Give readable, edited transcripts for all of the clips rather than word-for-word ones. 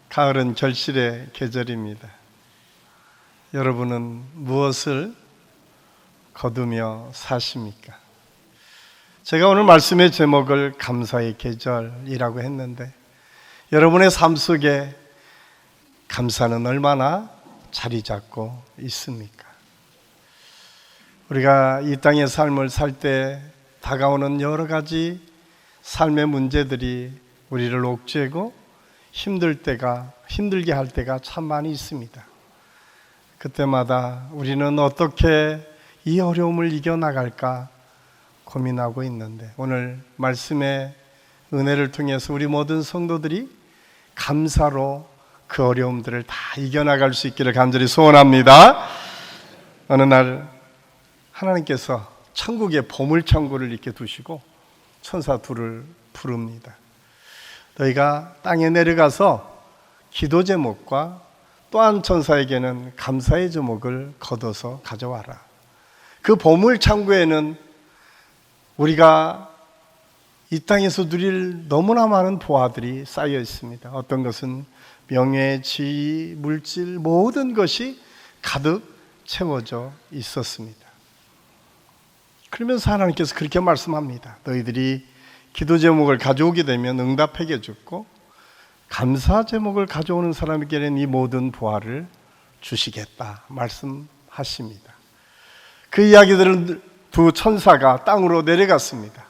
가을은 결실의 계절입니다. 여러분은 무엇을 거두며 사십니까? 제가 오늘 말씀의 제목을 감사의 계절이라고 했는데, 여러분의 삶 속에 감사는 얼마나 자리 잡고 있습니까? 우리가 이 땅의 삶을 살 때 다가오는 여러 가지 삶의 문제들이 우리를 옥죄고 힘들게 할 때가 참 많이 있습니다. 그때마다 우리는 어떻게 이 어려움을 이겨나갈까 고민하고 있는데, 오늘 말씀의 은혜를 통해서 우리 모든 성도들이 감사로 그 어려움들을 다 이겨나갈 수 있기를 간절히 소원합니다. 어느 날 하나님께서 천국의 보물창고를 이렇게 두시고 천사 둘을 부릅니다. 너희가 땅에 내려가서 기도 제목과 또한 천사에게는 감사의 제목을 거둬서 가져와라. 그 보물창고에는 우리가 이 땅에서 누릴 너무나 많은 보화들이 쌓여 있습니다. 어떤 것은 명예, 지위, 물질 모든 것이 가득 채워져 있었습니다. 그러면서 하나님께서 그렇게 말씀합니다. 너희들이 기도 제목을 가져오게 되면 응답하게 주고 감사 제목을 가져오는 사람에게는 이 모든 보화를 주시겠다 말씀하십니다. 그 이야기들은 두 천사가 땅으로 내려갔습니다.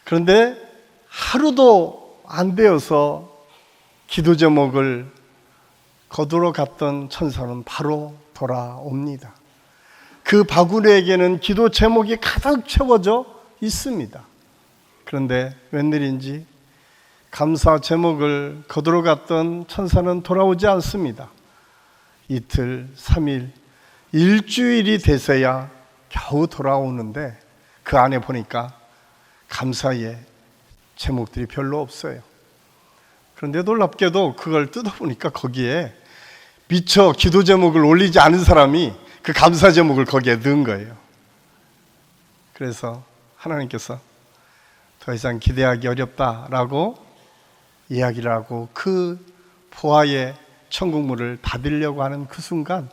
그런데 하루도 안 되어서 기도 제목을 거두러 갔던 천사는 바로 돌아옵니다. 그 바구니에게는 기도 제목이 가득 채워져 있습니다. 그런데 웬일인지 감사 제목을 거두러 갔던 천사는 돌아오지 않습니다. 이틀, 3일, 일주일이 돼서야 겨우 돌아오는데 그 안에 보니까 감사의 제목들이 별로 없어요. 그런데 놀랍게도 그걸 뜯어보니까 거기에 미처 기도 제목을 올리지 않은 사람이 그 감사 제목을 거기에 넣은 거예요. 그래서 하나님께서 더 이상 기대하기 어렵다라고 이야기를 하고 그 보화의 천국문을 닫으려고 하는 그 순간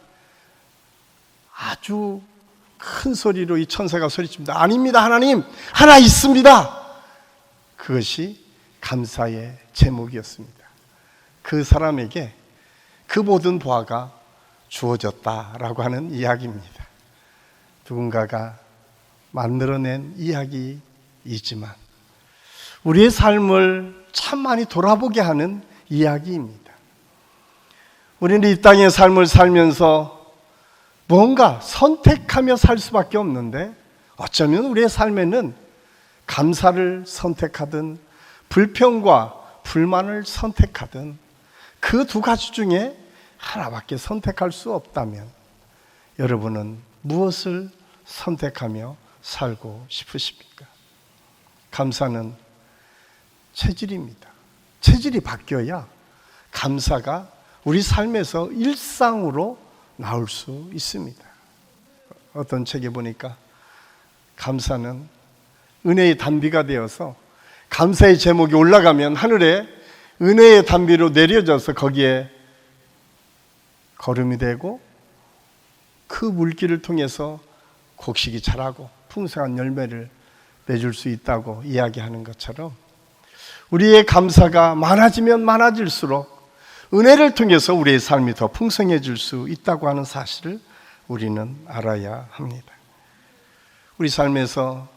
아주 큰 소리로 이 천사가 소리칩니다. 아닙니다, 하나님, 하나 있습니다. 그것이 감사의 제목이었습니다. 그 사람에게 그 모든 보화가 주어졌다라고 하는 이야기입니다. 누군가가 만들어낸 이야기이지만 우리의 삶을 참 많이 돌아보게 하는 이야기입니다. 우리는 이 땅의 삶을 살면서 뭔가 선택하며 살 수밖에 없는데, 어쩌면 우리의 삶에는 감사를 선택하든 불평과 불만을 선택하든 그 두 가지 중에 하나밖에 선택할 수 없다면 여러분은 무엇을 선택하며 살고 싶으십니까? 감사는 체질입니다. 체질이 바뀌어야 감사가 우리 삶에서 일상으로 나올 수 있습니다. 어떤 책에 보니까 감사는 은혜의 단비가 되어서 감사의 제목이 올라가면 하늘에 은혜의 단비로 내려져서 거기에 거름이 되고 그 물길을 통해서 곡식이 자라고 풍성한 열매를 맺을 수 있다고 이야기하는 것처럼 우리의 감사가 많아지면 많아질수록 은혜를 통해서 우리의 삶이 더 풍성해질 수 있다고 하는 사실을 우리는 알아야 합니다. 우리 삶에서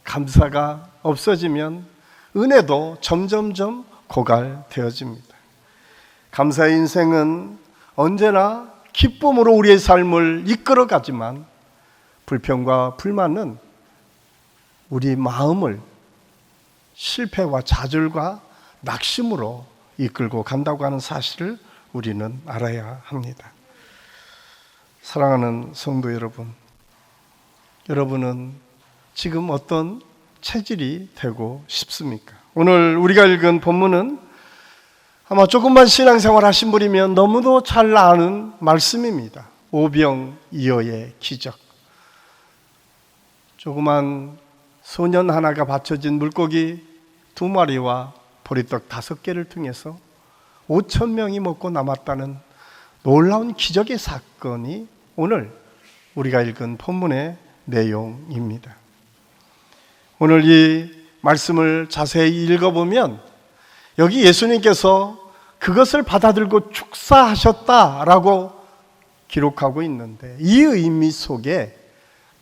감사가 없어지면 은혜도 점점점 고갈되어집니다. 감사의 인생은 언제나 기쁨으로 우리의 삶을 이끌어가지만 불평과 불만은 우리 마음을 실패와 좌절과 낙심으로 이끌고 간다고 하는 사실을 우리는 알아야 합니다. 사랑하는 성도 여러분, 여러분은 지금 어떤 체질이 되고 싶습니까? 오늘 우리가 읽은 본문은 아마 조금만 신앙생활 하신 분이면 너무도 잘 아는 말씀입니다. 오병이어의 기적. 조그만 소년 하나가 받쳐진 물고기 2마리와 보리떡 5개를 통해서 5천 명이 먹고 남았다는 놀라운 기적의 사건이 오늘 우리가 읽은 본문의 내용입니다. 오늘 이 말씀을 자세히 읽어보면 여기 예수님께서 그것을 받아들고 축사하셨다라고 기록하고 있는데 이 의미 속에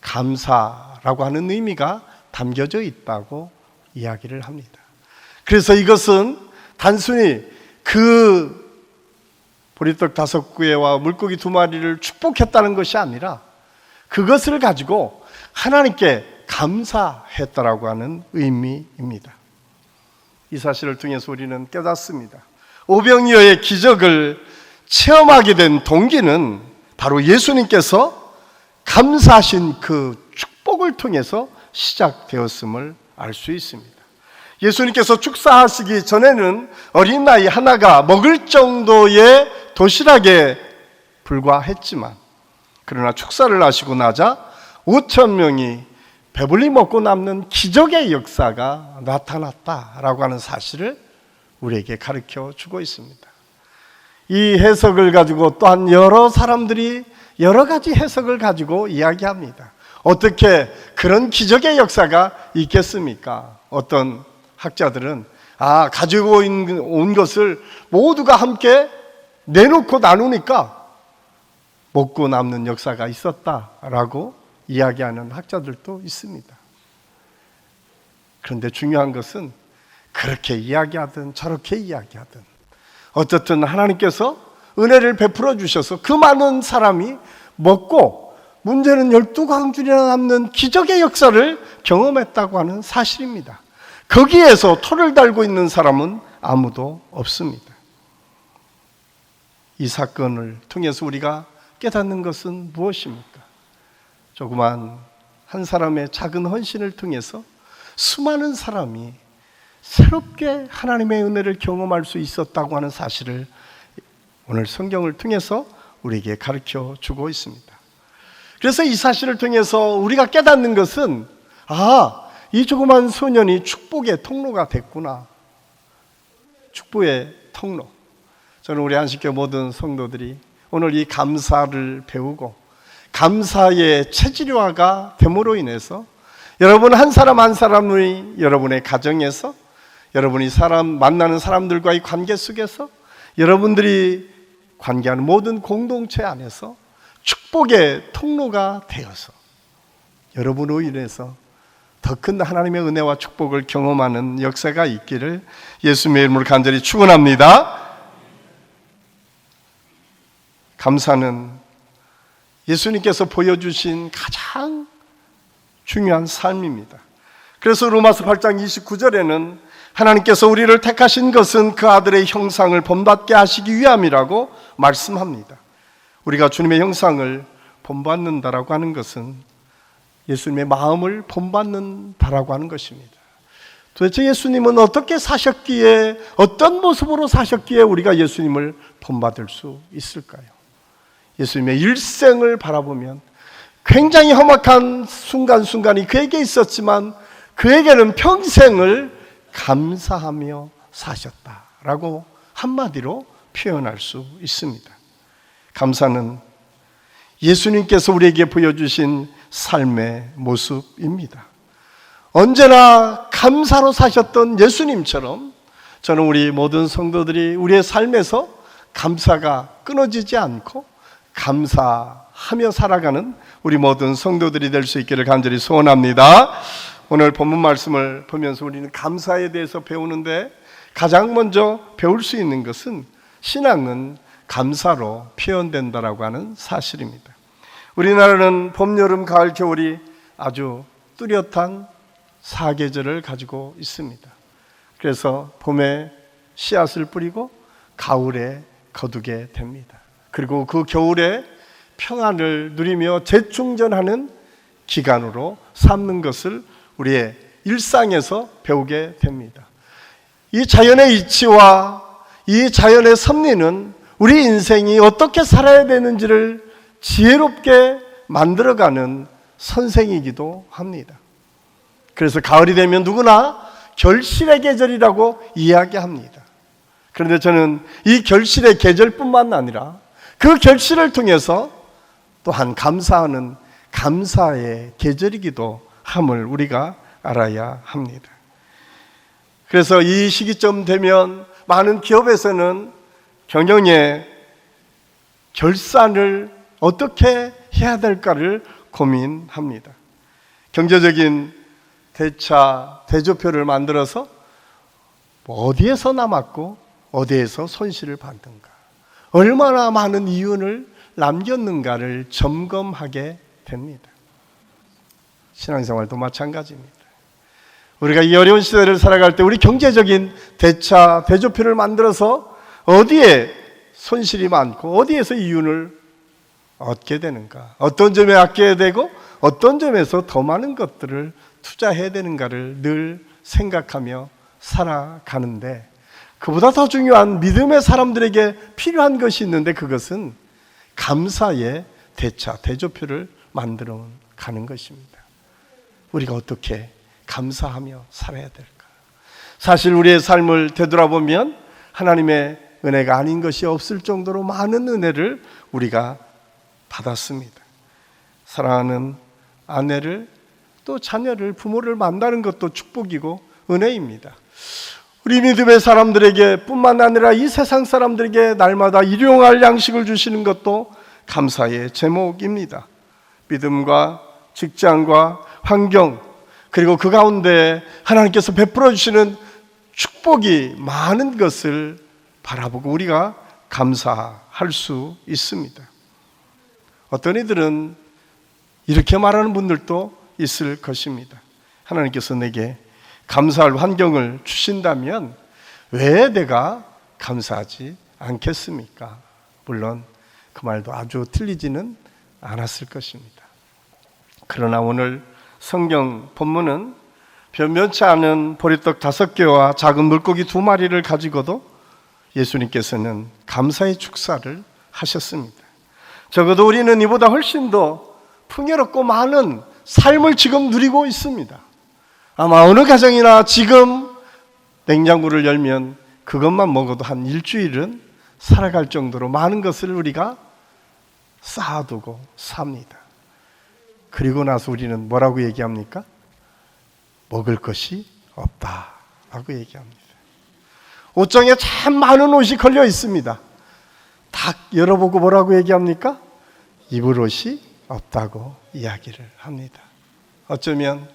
감사라고 하는 의미가 담겨져 있다고 이야기를 합니다. 그래서 이것은 단순히 그 보리떡 5개와 물고기 2마리를 축복했다는 것이 아니라 그것을 가지고 하나님께 감사했다라고 하는 의미입니다. 이 사실을 통해서 우리는 깨닫습니다. 오병이어의 기적을 체험하게 된 동기는 바로 예수님께서 감사하신 그 축복을 통해서 시작되었음을 알 수 있습니다. 예수님께서 축사하시기 전에는 어린아이 하나가 먹을 정도의 도시락에 불과했지만 그러나 축사를 하시고 나자 5천 명이 배불리 먹고 남는 기적의 역사가 나타났다라고 하는 사실을 우리에게 가르쳐 주고 있습니다. 이 해석을 가지고 또한 여러 사람들이 여러 가지 해석을 가지고 이야기합니다. 어떻게 그런 기적의 역사가 있겠습니까? 어떤 학자들은 가지고 온 것을 모두가 함께 내놓고 나누니까 먹고 남는 역사가 있었다라고 이야기하는 학자들도 있습니다. 그런데 중요한 것은 그렇게 이야기하든 저렇게 이야기하든 어쨌든 하나님께서 은혜를 베풀어 주셔서 그 많은 사람이 먹고 문제는 12광줄이나 남는 기적의 역사를 경험했다고 하는 사실입니다. 거기에서 토를 달고 있는 사람은 아무도 없습니다. 이 사건을 통해서 우리가 깨닫는 것은 무엇입니까? 조그만 한 사람의 작은 헌신을 통해서 수많은 사람이 새롭게 하나님의 은혜를 경험할 수 있었다고 하는 사실을 오늘 성경을 통해서 우리에게 가르쳐 주고 있습니다. 그래서 이 사실을 통해서 우리가 깨닫는 것은 이 조그만 소년이 축복의 통로가 됐구나. 축복의 통로. 저는 우리 안식교 모든 성도들이 오늘 이 감사를 배우고 감사의 체질화가 됨으로 인해서 여러분 한 사람 한 사람의 여러분의 가정에서 여러분이 만나는 사람들과의 관계 속에서 여러분들이 관계하는 모든 공동체 안에서 축복의 통로가 되어서 여러분으로 인해서 더 큰 하나님의 은혜와 축복을 경험하는 역사가 있기를 예수님의 이름으로 간절히 축원합니다. 감사는 예수님께서 보여주신 가장 중요한 삶입니다. 그래서 로마서 8장 29절에는 하나님께서 우리를 택하신 것은 그 아들의 형상을 본받게 하시기 위함이라고 말씀합니다. 우리가 주님의 형상을 본받는다라고 하는 것은 예수님의 마음을 본받는다라고 하는 것입니다. 도대체 예수님은 어떻게 사셨기에 어떤 모습으로 사셨기에 우리가 예수님을 본받을 수 있을까요? 예수님의 일생을 바라보면 굉장히 험악한 순간순간이 그에게 있었지만 그에게는 평생을 감사하며 사셨다라고 한마디로 표현할 수 있습니다. 감사는 예수님께서 우리에게 보여주신 삶의 모습입니다. 언제나 감사로 사셨던 예수님처럼 저는 우리 모든 성도들이 우리의 삶에서 감사가 끊어지지 않고 감사하며 살아가는 우리 모든 성도들이 될 수 있기를 간절히 소원합니다. 오늘 본문 말씀을 보면서 우리는 감사에 대해서 배우는데 가장 먼저 배울 수 있는 것은 신앙은 감사로 표현된다라고 하는 사실입니다. 우리나라는 봄, 여름, 가을, 겨울이 아주 뚜렷한 사계절을 가지고 있습니다. 그래서 봄에 씨앗을 뿌리고 가을에 거두게 됩니다. 그리고 그 겨울에 평안을 누리며 재충전하는 기간으로 삼는 것을 우리의 일상에서 배우게 됩니다. 이 자연의 이치와 이 자연의 섭리는 우리 인생이 어떻게 살아야 되는지를 지혜롭게 만들어가는 선생이기도 합니다. 그래서 가을이 되면 누구나 결실의 계절이라고 이야기합니다. 그런데 저는 이 결실의 계절뿐만 아니라 그 결실을 통해서 또한 감사하는 감사의 계절이기도 함을 우리가 알아야 합니다. 그래서 이 시기쯤 되면 많은 기업에서는 경영의 결산을 어떻게 해야 될까를 고민합니다. 경제적인 대차, 대조표를 만들어서 어디에서 남았고 어디에서 손실을 받는가, 얼마나 많은 이윤을 남겼는가를 점검하게 됩니다. 신앙생활도 마찬가지입니다. 우리가 이 어려운 시대를 살아갈 때 우리 경제적인 대차, 대조표를 만들어서 어디에 손실이 많고 어디에서 이윤을 얻게 되는가, 어떤 점에 아껴야 되고 어떤 점에서 더 많은 것들을 투자해야 되는가를 늘 생각하며 살아가는데, 그보다 더 중요한 믿음의 사람들에게 필요한 것이 있는데, 그것은 감사의 대차, 대조표를 만들어 가는 것입니다. 우리가 어떻게 감사하며 살아야 될까? 사실 우리의 삶을 되돌아보면 하나님의 은혜가 아닌 것이 없을 정도로 많은 은혜를 우리가 받았습니다. 사랑하는 아내를, 또 자녀를, 부모를 만나는 것도 축복이고 은혜입니다. 우리 믿음의 사람들에게 뿐만 아니라 이 세상 사람들에게 날마다 일용할 양식을 주시는 것도 감사의 제목입니다. 믿음과 직장과 환경, 그리고 그 가운데 하나님께서 베풀어 주시는 축복이 많은 것을 바라보고 우리가 감사할 수 있습니다. 어떤 이들은 이렇게 말하는 분들도 있을 것입니다. 하나님께서 내게 감사할 환경을 주신다면 왜 내가 감사하지 않겠습니까? 물론 그 말도 아주 틀리지는 않았을 것입니다. 그러나 오늘 성경 본문은 변변치 않은 보리떡 5개와 작은 물고기 2마리를 가지고도 예수님께서는 감사의 축사를 하셨습니다. 적어도 우리는 이보다 훨씬 더 풍요롭고 많은 삶을 지금 누리고 있습니다. 아마 어느 가정이나 지금 냉장고를 열면 그것만 먹어도 한 일주일은 살아갈 정도로 많은 것을 우리가 쌓아두고 삽니다. 그리고 나서 우리는 뭐라고 얘기합니까? 먹을 것이 없다라고 얘기합니다. 옷장에 참 많은 옷이 걸려 있습니다. 딱 열어보고 뭐라고 얘기합니까? 입을 옷이 없다고 이야기를 합니다. 어쩌면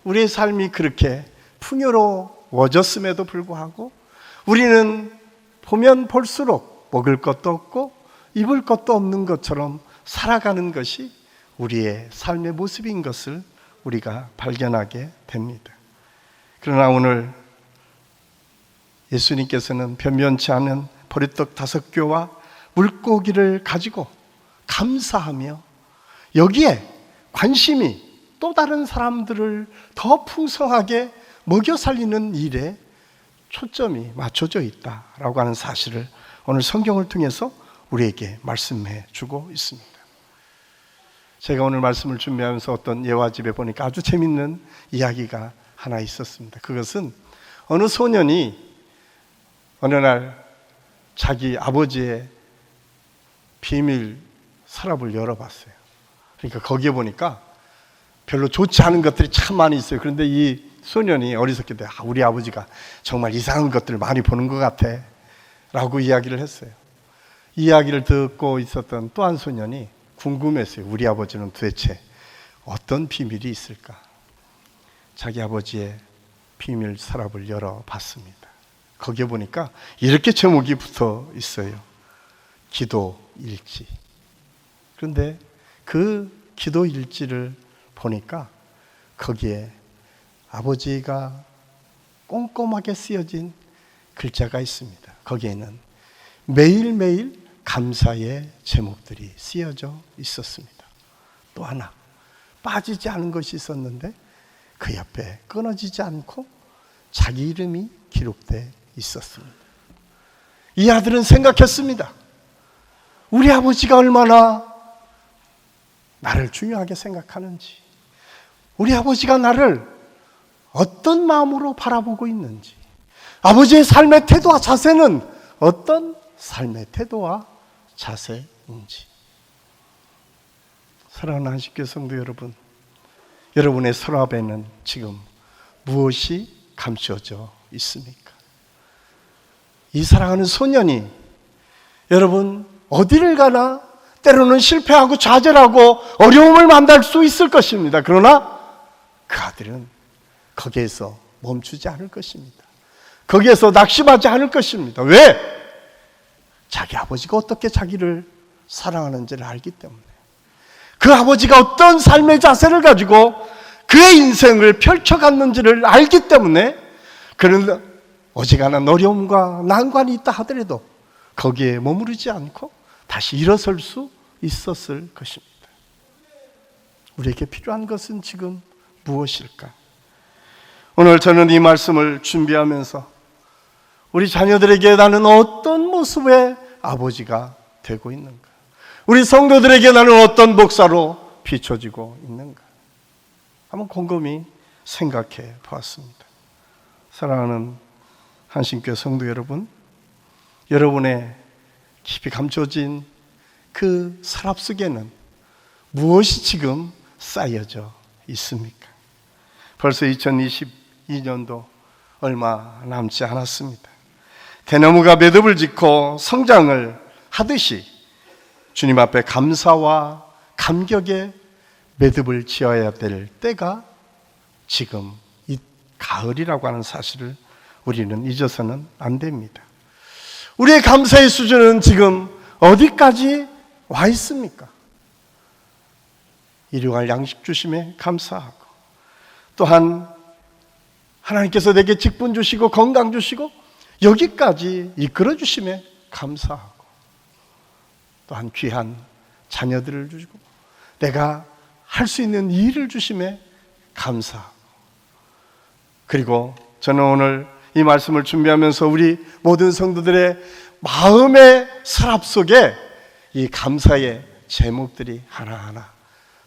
우리의 삶이 그렇게 풍요로워졌음에도 불구하고 우리는 보면 볼수록 먹을 것도 없고 입을 것도 없는 것처럼 살아가는 것이 우리의 삶의 모습인 것을 우리가 발견하게 됩니다. 그러나 오늘 예수님께서는 변변치 않은 보리떡 5개와 물고기를 가지고 감사하며 여기에 관심이 또 다른 사람들을 더 풍성하게 먹여 살리는 일에 초점이 맞춰져 있다라고 하는 사실을 오늘 성경을 통해서 우리에게 말씀해 주고 있습니다. 제가 오늘 말씀을 준비하면서 어떤 예화집에 보니까 아주 재밌는 이야기가 하나 있었습니다. 그것은 어느 소년이 어느 날 자기 아버지의 비밀 서랍을 열어봤어요. 그러니까 거기에 보니까 별로 좋지 않은 것들이 참 많이 있어요. 그런데 이 소년이 어리석게 우리 아버지가 정말 이상한 것들을 많이 보는 것 같아 라고 이야기를 했어요. 이 이야기를 듣고 있었던 또 한 소년이 궁금했어요. 우리 아버지는 도대체 어떤 비밀이 있을까? 자기 아버지의 비밀 서랍을 열어봤습니다. 거기에 보니까 이렇게 제목이 붙어 있어요. 기도 일지. 그런데 그 기도 일지를 보니까 거기에 아버지가 꼼꼼하게 쓰여진 글자가 있습니다. 거기에는 매일매일 감사의 제목들이 쓰여져 있었습니다. 또 하나 빠지지 않은 것이 있었는데 그 옆에 끊어지지 않고 자기 이름이 기록돼 있었습니다. 이 아들은 생각했습니다. 우리 아버지가 얼마나 나를 중요하게 생각하는지, 우리 아버지가 나를 어떤 마음으로 바라보고 있는지, 아버지의 삶의 태도와 자세는 어떤 삶의 태도와 자세인지. 사랑하는 한식교 성도 여러분, 여러분의 서랍에는 지금 무엇이 감춰져 있습니까? 이 사랑하는 소년이 여러분 어디를 가나 때로는 실패하고 좌절하고 어려움을 만날 수 있을 것입니다. 그러나 그 아들은 거기에서 멈추지 않을 것입니다. 거기에서 낙심하지 않을 것입니다. 왜? 자기 아버지가 어떻게 자기를 사랑하는지를 알기 때문에, 그 아버지가 어떤 삶의 자세를 가지고 그의 인생을 펼쳐갔는지를 알기 때문에, 그는 어지간한 어려움과 난관이 있다 하더라도 거기에 머무르지 않고 다시 일어설 수 있었을 것입니다. 우리에게 필요한 것은 지금 무엇일까? 오늘 저는 이 말씀을 준비하면서 우리 자녀들에게 나는 어떤 모습의 아버지가 되고 있는가? 우리 성도들에게 나는 어떤 목사로 비춰지고 있는가? 한번 곰곰이 생각해 보았습니다. 사랑하는 한신교 성도 여러분, 여러분의 깊이 감춰진 그 서랍 속에는 무엇이 지금 쌓여져 있습니까? 벌써 2022년도 얼마 남지 않았습니다. 대나무가 매듭을 짓고 성장을 하듯이 주님 앞에 감사와 감격의 매듭을 지어야 될 때가 지금 이 가을이라고 하는 사실을 우리는 잊어서는 안 됩니다. 우리의 감사의 수준은 지금 어디까지 와 있습니까? 일용할 양식 주심에 감사하고, 또한 하나님께서 내게 직분 주시고 건강 주시고 여기까지 이끌어 주심에 감사하고, 또한 귀한 자녀들을 주시고 내가 할 수 있는 일을 주심에 감사하고, 그리고 저는 오늘 이 말씀을 준비하면서 우리 모든 성도들의 마음의 서랍 속에 이 감사의 제목들이 하나하나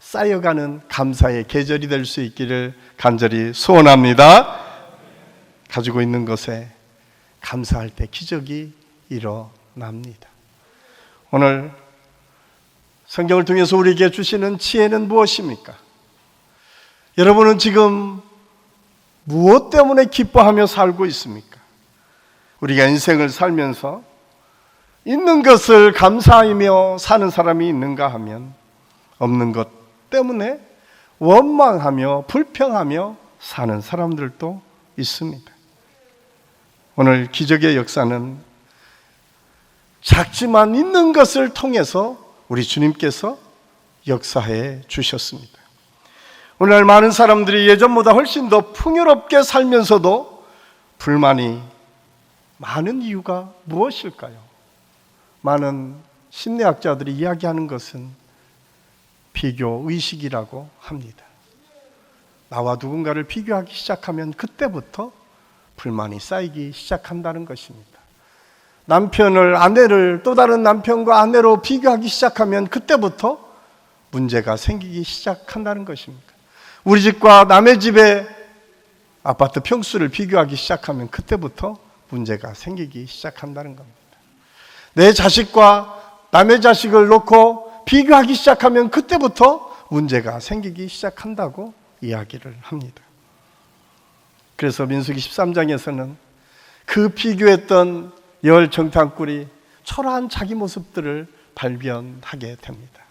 쌓여가는 감사의 계절이 될 수 있기를 간절히 소원합니다. 가지고 있는 것에 감사할 때 기적이 일어납니다. 오늘 성경을 통해서 우리에게 주시는 지혜는 무엇입니까? 여러분은 지금 무엇 때문에 기뻐하며 살고 있습니까? 우리가 인생을 살면서 있는 것을 감사하며 사는 사람이 있는가 하면 없는 것 때문에 원망하며 불평하며 사는 사람들도 있습니다. 오늘 기적의 역사는 작지만 있는 것을 통해서 우리 주님께서 역사해 주셨습니다. 오늘날 많은 사람들이 예전보다 훨씬 더 풍요롭게 살면서도 불만이 많은 이유가 무엇일까요? 많은 심리학자들이 이야기하는 것은 비교의식이라고 합니다. 나와 누군가를 비교하기 시작하면 그때부터 불만이 쌓이기 시작한다는 것입니다. 남편을, 아내를 또 다른 남편과 아내로 비교하기 시작하면 그때부터 문제가 생기기 시작한다는 것입니다. 우리 집과 남의 집의 아파트 평수를 비교하기 시작하면 그때부터 문제가 생기기 시작한다는 겁니다. 내 자식과 남의 자식을 놓고 비교하기 시작하면 그때부터 문제가 생기기 시작한다고 이야기를 합니다. 그래서 민수기 13장에서는 그 비교했던 열 정탐꾼이 초라한 자기 모습들을 발견하게 됩니다.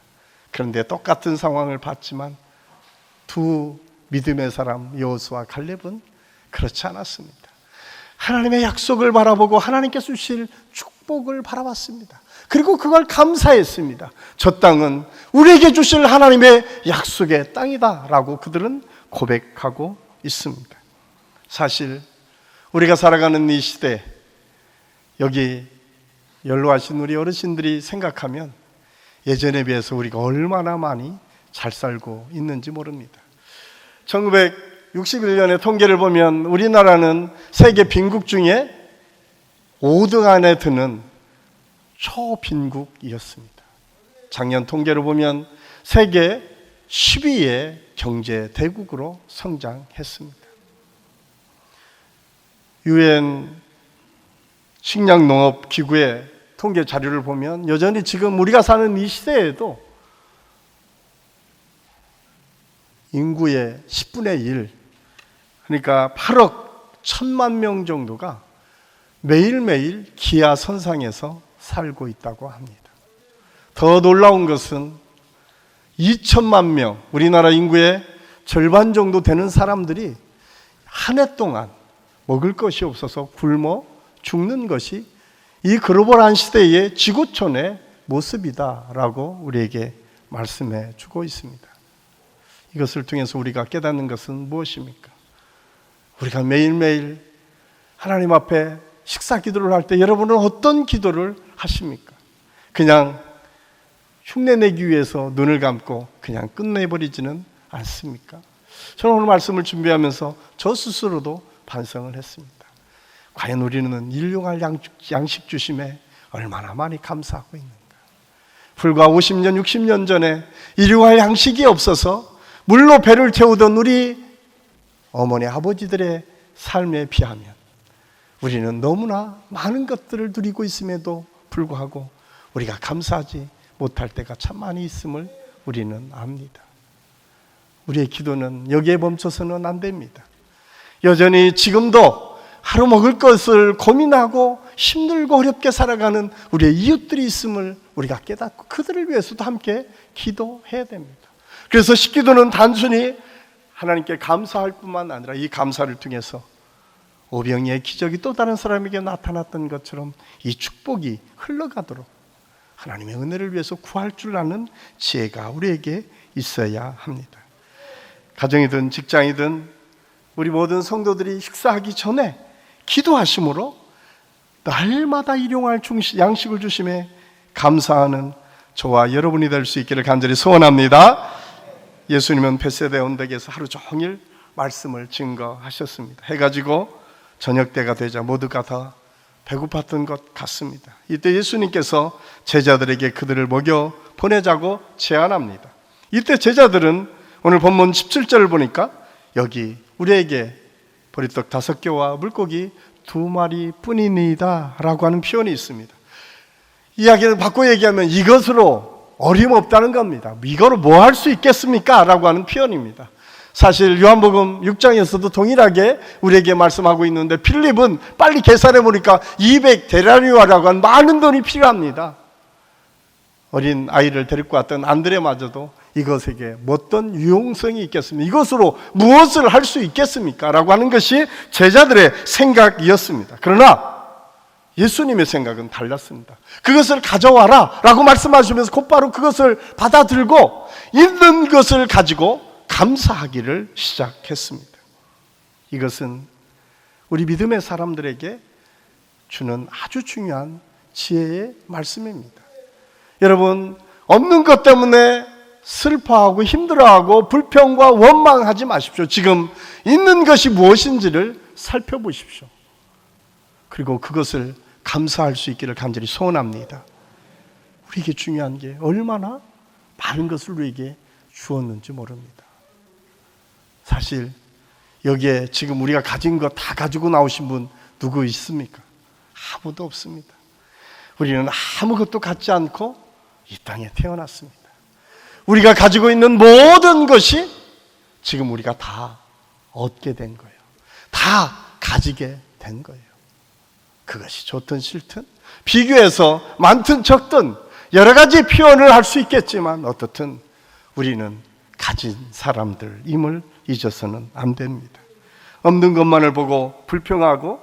그런데 똑같은 상황을 봤지만 두 믿음의 사람 여호수아와 갈렙은 그렇지 않았습니다. 하나님의 약속을 바라보고 하나님께서 주실 축복을 바라봤습니다. 그리고 그걸 감사했습니다. 저 땅은 우리에게 주실 하나님의 약속의 땅이다 라고 그들은 고백하고 있습니다. 사실 우리가 살아가는 이 시대, 여기 연로하신 우리 어르신들이 생각하면 예전에 비해서 우리가 얼마나 많이 잘 살고 있는지 모릅니다. 1961년에 통계를 보면 우리나라는 세계 빈국 중에 5등 안에 드는 초빈국이었습니다. 작년 통계를 보면 세계 10위의 경제 대국으로 성장했습니다. UN 식량농업기구의 통계 자료를 보면 여전히 지금 우리가 사는 이 시대에도 인구의 10분의 1, 그러니까 8억 1천만 명 정도가 매일매일 기아 선상에서 살고 있다고 합니다. 더 놀라운 것은 2천만 명, 우리나라 인구의 절반 정도 되는 사람들이 한 해 동안 먹을 것이 없어서 굶어 죽는 것이 이 글로벌한 시대의 지구촌의 모습이다라고 우리에게 말씀해 주고 있습니다. 이것을 통해서 우리가 깨닫는 것은 무엇입니까? 우리가 매일매일 하나님 앞에 식사 기도를 할 때 여러분은 어떤 기도를 하십니까? 그냥 흉내내기 위해서 눈을 감고 그냥 끝내버리지는 않습니까? 저는 오늘 말씀을 준비하면서 저 스스로도 반성을 했습니다. 과연 우리는 일용할 양식 주심에 얼마나 많이 감사하고 있는가? 불과 50년, 60년 전에 일용할 양식이 없어서 물로 배를 태우던 우리 어머니, 아버지들의 삶에 비하면 우리는 너무나 많은 것들을 누리고 있음에도 불구하고 우리가 감사하지 못할 때가 참 많이 있음을 우리는 압니다. 우리의 기도는 여기에 멈춰서는 안 됩니다. 여전히 지금도 하루 먹을 것을 고민하고 힘들고 어렵게 살아가는 우리의 이웃들이 있음을 우리가 깨닫고 그들을 위해서도 함께 기도해야 됩니다. 그래서 식기도는 단순히 하나님께 감사할 뿐만 아니라 이 감사를 통해서 오병이의 기적이 또 다른 사람에게 나타났던 것처럼 이 축복이 흘러가도록 하나님의 은혜를 위해서 구할 줄 아는 지혜가 우리에게 있어야 합니다. 가정이든 직장이든 우리 모든 성도들이 식사하기 전에 기도하심으로 날마다 일용할 양식을 주심에 감사하는 저와 여러분이 될 수 있기를 간절히 소원합니다. 예수님은 벳세다 언덕에서 하루 종일 말씀을 증거하셨습니다. 해가 지고 저녁 때가 되자 모두가 다 배고팠던 것 같습니다. 이때 예수님께서 제자들에게 그들을 먹여 보내자고 제안합니다. 이때 제자들은 오늘 본문 17절을 보니까 여기 우리에게 보리떡 5개와 물고기 2마리 뿐이니이다 라고 하는 표현이 있습니다. 이야기를 바꿔 얘기하면 이것으로 어림없다는 겁니다. 이거로 뭐 할 수 있겠습니까? 라고 하는 표현입니다. 사실 요한복음 6장에서도 동일하게 우리에게 말씀하고 있는데 필립은 빨리 계산해 보니까 200데나리오라고 하는 많은 돈이 필요합니다. 어린 아이를 데리고 왔던 안드레마저도 이것에게 어떤 유용성이 있겠습니까? 이것으로 무엇을 할 수 있겠습니까? 라고 하는 것이 제자들의 생각이었습니다. 그러나 예수님의 생각은 달랐습니다. 그것을 가져와라 라고 말씀하시면서 곧바로 그것을 받아들고 있는 것을 가지고 감사하기를 시작했습니다. 이것은 우리 믿음의 사람들에게 주는 아주 중요한 지혜의 말씀입니다. 여러분, 없는 것 때문에 슬퍼하고 힘들어하고 불평과 원망하지 마십시오. 지금 있는 것이 무엇인지를 살펴보십시오. 그리고 그것을 감사할 수 있기를 간절히 소원합니다. 우리에게 중요한 게 얼마나 많은 것을 우리에게 주었는지 모릅니다. 사실 여기에 지금 우리가 가진 것 다 가지고 나오신 분 누구 있습니까? 아무도 없습니다. 우리는 아무것도 갖지 않고 이 땅에 태어났습니다. 우리가 가지고 있는 모든 것이 지금 우리가 다 얻게 된 거예요. 다 가지게 된 거예요. 그것이 좋든 싫든 비교해서 많든 적든 여러 가지 표현을 할 수 있겠지만 어떻든 우리는 가진 사람들임을 잊어서는 안 됩니다. 없는 것만을 보고 불평하고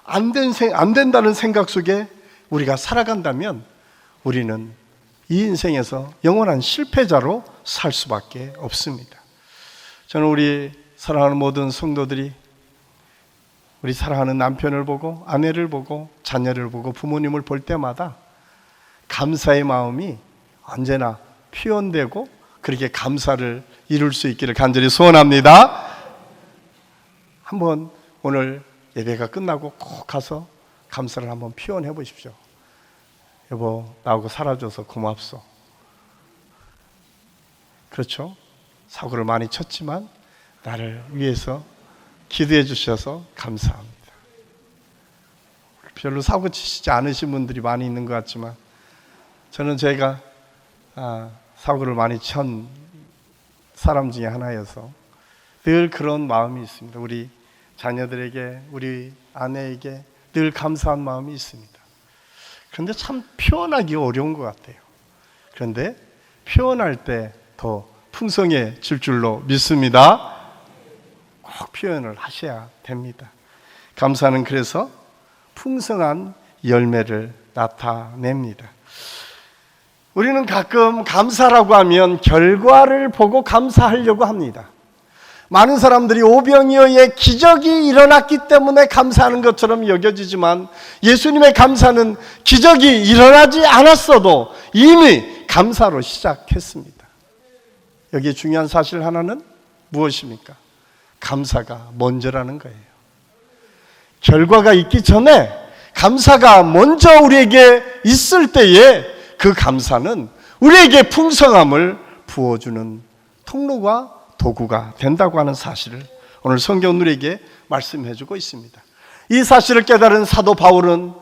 안 된다는 생각 속에 우리가 살아간다면 우리는 이 인생에서 영원한 실패자로 살 수밖에 없습니다. 저는 우리 사랑하는 모든 성도들이 우리 사랑하는 남편을 보고 아내를 보고 자녀를 보고 부모님을 볼 때마다 감사의 마음이 언제나 표현되고 그렇게 감사를 이룰 수 있기를 간절히 소원합니다. 한번 오늘 예배가 끝나고 꼭 가서 감사를 한번 표현해 보십시오. 여보, 나하고 살아줘서 고맙소. 그렇죠? 사고를 많이 쳤지만 나를 위해서 기도해 주셔서 감사합니다. 별로 사고 치시지 않으신 분들이 많이 있는 것 같지만 저는 제가 사고를 많이 친 사람 중에 하나여서 늘 그런 마음이 있습니다. 우리 자녀들에게, 우리 아내에게 늘 감사한 마음이 있습니다. 그런데 참 표현하기 어려운 것 같아요. 그런데 표현할 때 더 풍성해질 줄로 믿습니다. 꼭 표현을 하셔야 됩니다. 감사는 그래서 풍성한 열매를 나타냅니다. 우리는 가끔 감사라고 하면 결과를 보고 감사하려고 합니다. 많은 사람들이 오병이어의 기적이 일어났기 때문에 감사하는 것처럼 여겨지지만 예수님의 감사는 기적이 일어나지 않았어도 이미 감사로 시작했습니다. 여기에 중요한 사실 하나는 무엇입니까? 감사가 먼저라는 거예요. 결과가 있기 전에 감사가 먼저 우리에게 있을 때에 그 감사는 우리에게 풍성함을 부어주는 통로가 도구가 된다고 하는 사실을 오늘 성경은 우리에게 말씀해주고 있습니다. 이 사실을 깨달은 사도 바울은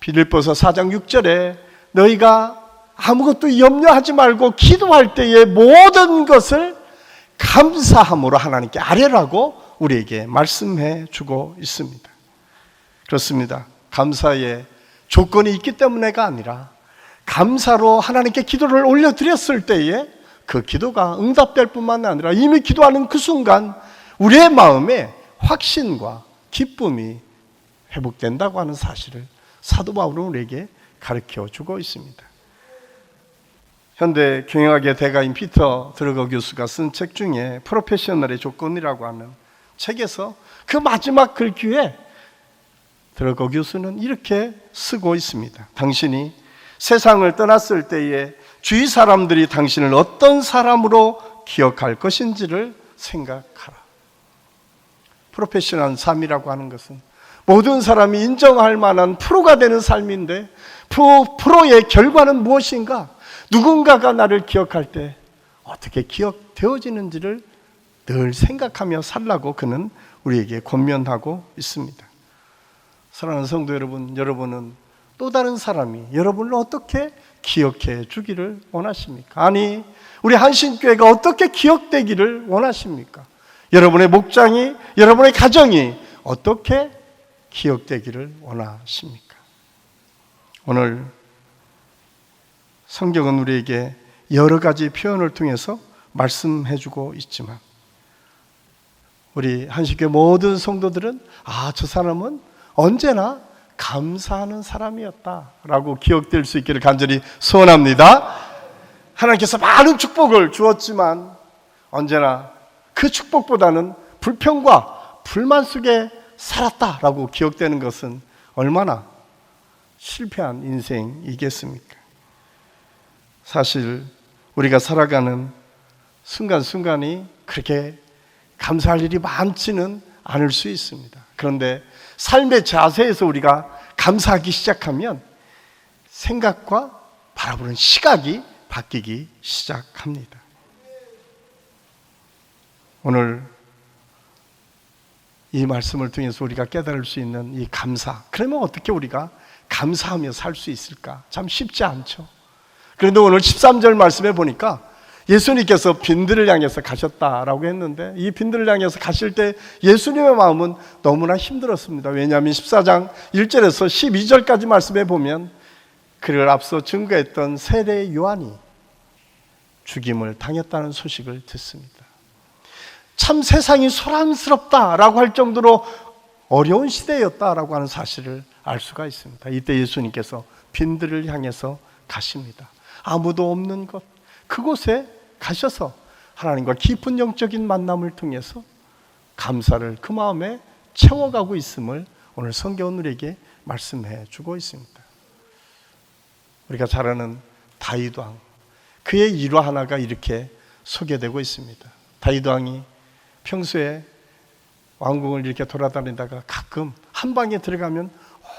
빌립보서 4장 6절에 너희가 아무것도 염려하지 말고 기도할 때에 모든 것을 감사함으로 하나님께 아뢰라고 우리에게 말씀해 주고 있습니다. 그렇습니다. 감사의 조건이 있기 때문에가 아니라 감사로 하나님께 기도를 올려드렸을 때에 그 기도가 응답될 뿐만 아니라 이미 기도하는 그 순간 우리의 마음에 확신과 기쁨이 회복된다고 하는 사실을 사도 바울은 우리에게 가르쳐 주고 있습니다. 현대 경영학의 대가인 피터 드러거 교수가 쓴 책 중에 프로페셔널의 조건이라고 하는 책에서 그 마지막 글귀에 드러거 교수는 이렇게 쓰고 있습니다. 당신이 세상을 떠났을 때에 주위 사람들이 당신을 어떤 사람으로 기억할 것인지를 생각하라. 프로페셔널한 삶이라고 하는 것은 모든 사람이 인정할 만한 프로가 되는 삶인데 프로의 결과는 무엇인가? 누군가가 나를 기억할 때 어떻게 기억되어지는지를 늘 생각하며 살라고 그는 우리에게 권면하고 있습니다. 사랑하는 성도 여러분, 여러분은 또 다른 사람이 여러분을 어떻게 기억해 주기를 원하십니까? 아니, 우리 한신교회가 어떻게 기억되기를 원하십니까? 여러분의 목장이, 여러분의 가정이 어떻게 기억되기를 원하십니까? 오늘 성경은 우리에게 여러 가지 표현을 통해서 말씀해 주고 있지만 우리 한식교회 모든 성도들은 저 사람은 언제나 감사하는 사람이었다라고 기억될 수 있기를 간절히 소원합니다. 하나님께서 많은 축복을 주었지만 언제나 그 축복보다는 불평과 불만 속에 살았다라고 기억되는 것은 얼마나 실패한 인생이겠습니까? 사실 우리가 살아가는 순간순간이 그렇게 감사할 일이 많지는 않을 수 있습니다. 그런데 삶의 자세에서 우리가 감사하기 시작하면 생각과 바라보는 시각이 바뀌기 시작합니다. 오늘 이 말씀을 통해서 우리가 깨달을 수 있는 이 감사, 그러면 어떻게 우리가 감사하며 살 수 있을까? 참 쉽지 않죠. 그런데 오늘 13절 말씀에 보니까 예수님께서 빈들을 향해서 가셨다라고 했는데 이 빈들을 향해서 가실 때 예수님의 마음은 너무나 힘들었습니다. 왜냐하면 14장 1절에서 12절까지 말씀해 보면 그를 앞서 증거했던 세례 요한이 죽임을 당했다는 소식을 듣습니다. 참 세상이 소란스럽다라고 할 정도로 어려운 시대였다라고 하는 사실을 알 수가 있습니다. 이때 예수님께서 빈들을 향해서 가십니다. 아무도 없는 곳, 그곳에 가셔서 하나님과 깊은 영적인 만남을 통해서 감사를 그 마음에 채워가고 있음을 오늘 성경은 우리에게 말씀해 주고 있습니다. 우리가 잘 아는 다윗 왕, 그의 일화 하나가 이렇게 소개되고 있습니다. 다윗 왕이 평소에 왕궁을 이렇게 돌아다니다가 가끔 한 방에 들어가면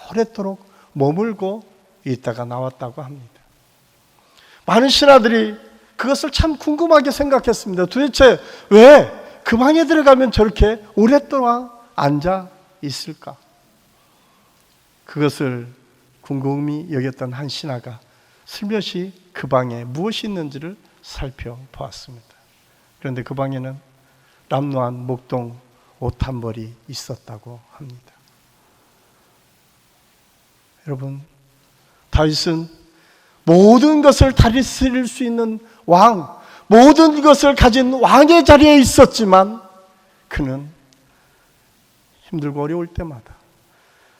오랫도록 머물고 있다가 나왔다고 합니다. 많은 신하들이 그것을 참 궁금하게 생각했습니다. 도대체 왜 그 방에 들어가면 저렇게 오랫동안 앉아 있을까? 그것을 궁금히 여겼던 한 신하가 슬며시 그 방에 무엇이 있는지를 살펴보았습니다. 그런데 그 방에는 남루한 목동 옷 한 벌이 있었다고 합니다. 여러분, 다윗은 모든 것을 다스릴 수 있는 왕, 모든 것을 가진 왕의 자리에 있었지만 그는 힘들고 어려울 때마다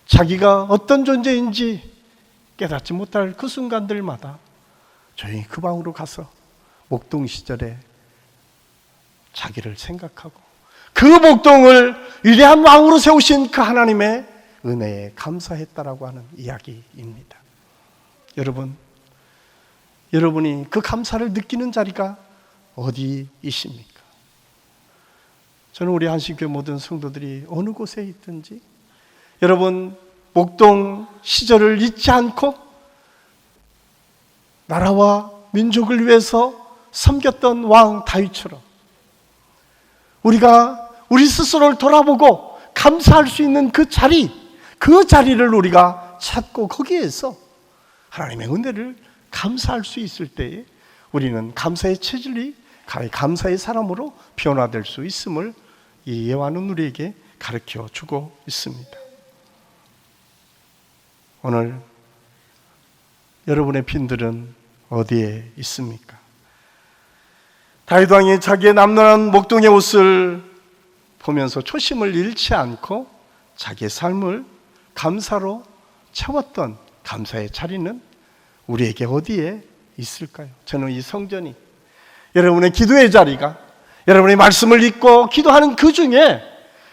자기가 어떤 존재인지 깨닫지 못할 그 순간들마다 조용히 그 방으로 가서 목동 시절에 자기를 생각하고 그 목동을 위대한 왕으로 세우신 그 하나님의 은혜에 감사했다라고 하는 이야기입니다. 여러분이 그 감사를 느끼는 자리가 어디이십니까? 저는 우리 한신교회 모든 성도들이 어느 곳에 있든지 여러분 목동 시절을 잊지 않고 나라와 민족을 위해서 섬겼던 왕 다윗처럼 우리가 우리 스스로를 돌아보고 감사할 수 있는 그 자리를 우리가 찾고 거기에서 하나님의 은혜를 감사할 수 있을 때에 우리는 감사의 체질이 감사의 사람으로 변화될 수 있음을 이 예화는 우리에게 가르쳐 주고 있습니다. 오늘 여러분의 빈들은 어디에 있습니까? 다윗 왕이 자기의 남루한 목동의 옷을 보면서 초심을 잃지 않고 자기의 삶을 감사로 채웠던 감사의 자리는 우리에게 어디에 있을까요? 저는 이 성전이 여러분의 기도의 자리가 여러분의 말씀을 읽고 기도하는 그 중에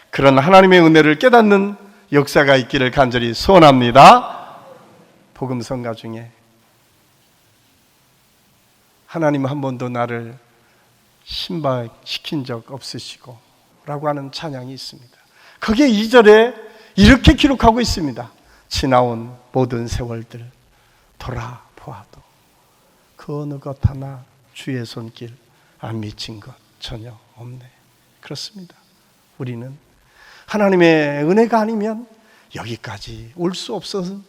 그런 하나님의 은혜를 깨닫는 역사가 있기를 간절히 소원합니다. 복음성가 중에 하나님 한 번도 나를 신박시킨 적 없으시고 라고 하는 찬양이 있습니다. 거기에 2절에 이렇게 기록하고 있습니다. 지나온 모든 세월들 돌아보아도 그 어느 것 하나 주의 손길 안 미친 것 전혀 없네. 그렇습니다. 우리는 하나님의 은혜가 아니면 여기까지 올 수 없어서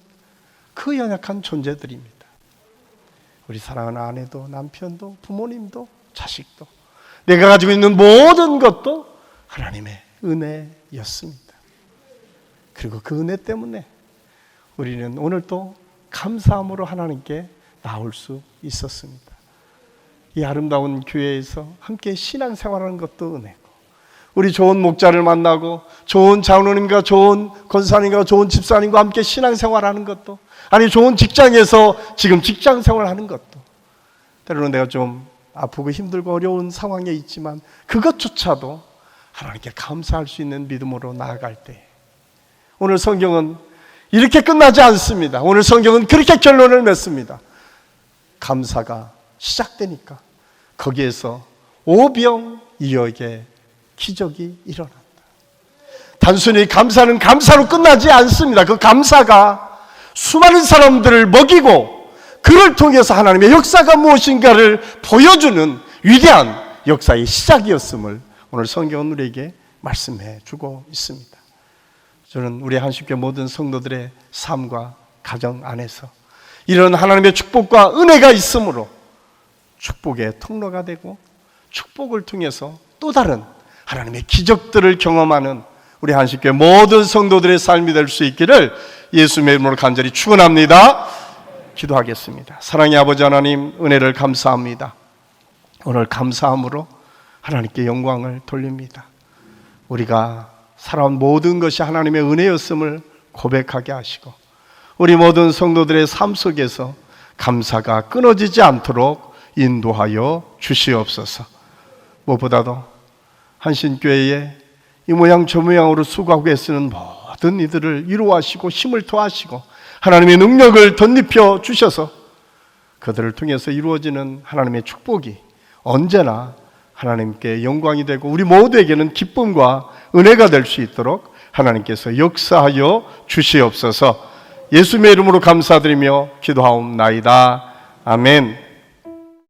그 연약한 존재들입니다. 우리 사랑하는 아내도 남편도 부모님도 자식도 내가 가지고 있는 모든 것도 하나님의 은혜였습니다. 그리고 그 은혜 때문에 우리는 오늘 또 감사함으로 하나님께 나올 수 있었습니다. 이 아름다운 교회에서 함께 신앙생활하는 것도 은혜고 우리 좋은 목자를 만나고 좋은 장로님과 좋은 권사님과 좋은 집사님과 함께 신앙생활하는 것도 아니 좋은 직장에서 지금 직장생활하는 것도 때로는 내가 좀 아프고 힘들고 어려운 상황에 있지만 그것조차도 하나님께 감사할 수 있는 믿음으로 나아갈 때 오늘 성경은 이렇게 끝나지 않습니다. 오늘 성경은 그렇게 결론을 맺습니다. 감사가 시작되니까 거기에서 오병이어의 기적이 일어난다. 단순히 감사는 감사로 끝나지 않습니다. 그 감사가 수많은 사람들을 먹이고 그를 통해서 하나님의 역사가 무엇인가를 보여주는 위대한 역사의 시작이었음을 오늘 성경은 우리에게 말씀해 주고 있습니다. 저는 우리 한식교회 모든 성도들의 삶과 가정 안에서 이런 하나님의 축복과 은혜가 있으므로 축복의 통로가 되고 축복을 통해서 또 다른 하나님의 기적들을 경험하는 우리 한식교회 모든 성도들의 삶이 될 수 있기를 예수님의 이름으로 간절히 축원합니다. 기도하겠습니다. 사랑의 아버지 하나님, 은혜를 감사합니다. 오늘 감사함으로 하나님께 영광을 돌립니다. 우리가 살아온 모든 것이 하나님의 은혜였음을 고백하게 하시고 우리 모든 성도들의 삶 속에서 감사가 끊어지지 않도록 인도하여 주시옵소서. 무엇보다도 한신교회에 이 모양 저 모양으로 수고하고 애쓰는 모든 이들을 위로하시고 힘을 더하시고 하나님의 능력을 덧입혀 주셔서 그들을 통해서 이루어지는 하나님의 축복이 언제나 하나님께 영광이 되고 우리 모두에게는 기쁨과 은혜가 될 수 있도록 하나님께서 역사하여 주시옵소서. 예수님의 이름으로 감사드리며 기도하옵나이다. 아멘.